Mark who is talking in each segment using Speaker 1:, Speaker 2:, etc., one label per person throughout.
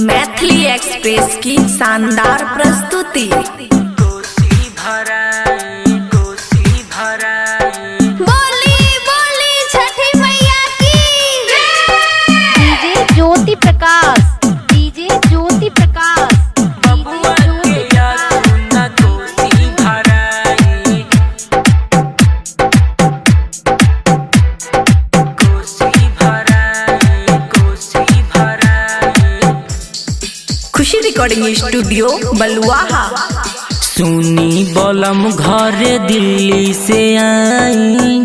Speaker 1: Maithili express की शानदार प्रस्तुति।
Speaker 2: कोसी भराई, कोसी भराई।
Speaker 3: बोली बोली छठी मैया की। DJ Jyoti Prakash, DJ Jyoti Prakash.
Speaker 2: बबुआ के या सुना कोसी भराई, कोसी भराई, कोसी भराई।
Speaker 1: खुशी रिकॉर्डिंग स्टूडियो बलुआहा।
Speaker 2: सुनी बलम घर दिल्ली से आई,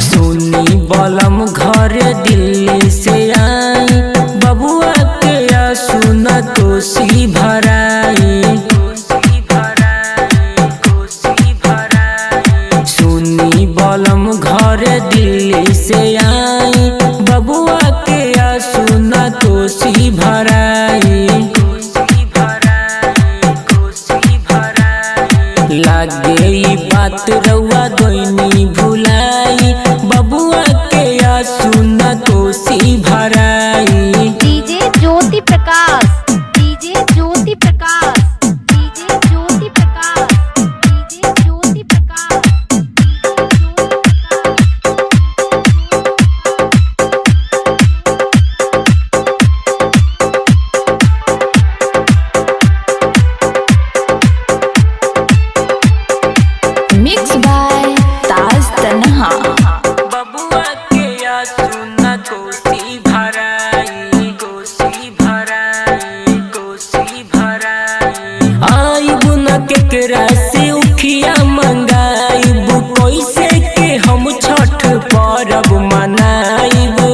Speaker 2: सुनी बलम घर दिल्ली से आई। बबुआ के या सुना कोसी भराई, सुनी बलम घर दिल्ली से आई। बबुआ के या सुना कोसी भराई, लागे ई बात रउआ दोइनी भुलाई। बबुआ के या सुना कोसी भराई।
Speaker 3: DJ Jyoti Prakash, DJ Jyoti Prakash, DJ Jyoti Prakash, DJ Jyoti Prakash.
Speaker 1: Mix by Taj Tanha.
Speaker 2: बबुआ के या सुना कोसी भराई, कोसी भराई, कोसी भराई। आइबू न केकरा से उखिया मंगाइबू, कैसे के हम छठ पर्व मनाइबू।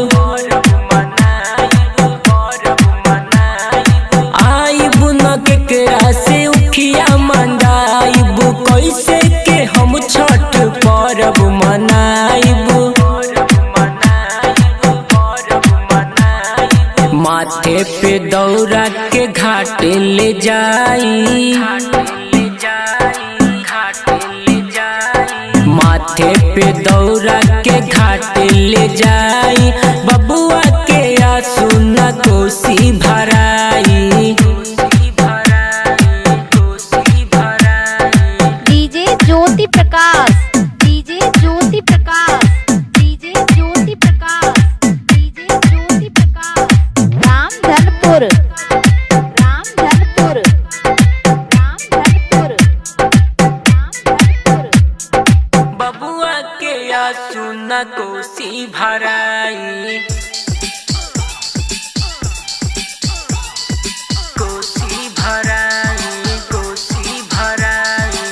Speaker 2: आइबू न केकरा से उखिया मंगाइबू, कैसे के हम छठ पर्व मनाइबू। माथे पे दौरा के घाट ले जाई, माथे पे दौरा के घाट ले जाई। बबुआ के या सुना कोसी भराई,
Speaker 3: DJ Jyoti Prakash, DJ Jyoti Prakash, DJ Jyoti Prakash, DJ Jyoti Prakash. Ramdhanpur, Ramdhanpur, Ramdhanpur, Ramdhanpur.
Speaker 2: बबुआ के या सुना कोसी भराई, कोसी भराई, कोसी भराई।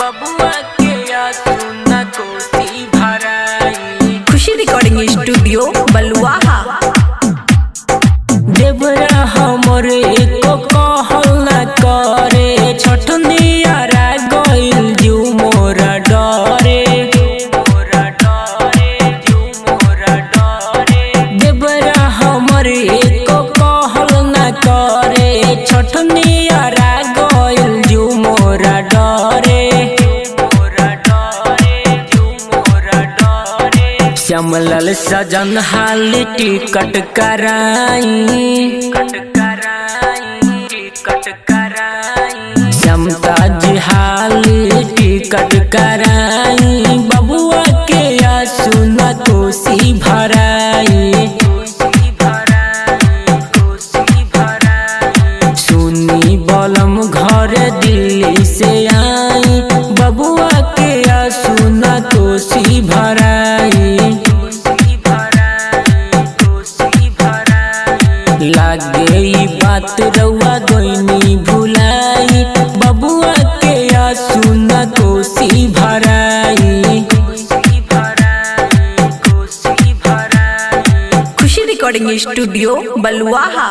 Speaker 2: बबुआ के या सुना कोसी भराई।
Speaker 1: खुशी रिकॉर्डिंग स्टूडियो बलुआहा।
Speaker 2: देवरा हमर एको कहल न करे, छठनियारा गइल जू मोरा डरे। देवरा हमर एको कहल न करे, छठनियारा गइल जू मोरा डरे। श्यामलाल सजन हाल टिकट कराई, श्यामताज हाल टिकट कराई। बबुआ के या सुना कोसी भराई, सुनी बलम घर दिल्ली से आई। बबुआ के या सुना कोसी भराई, लागे ई बात रउआ दोइनी भुलाई। बबुआ के या सुना कोसी भराई,
Speaker 1: खुशी रिकॉर्डिंग स्टूडियो बलुआहा।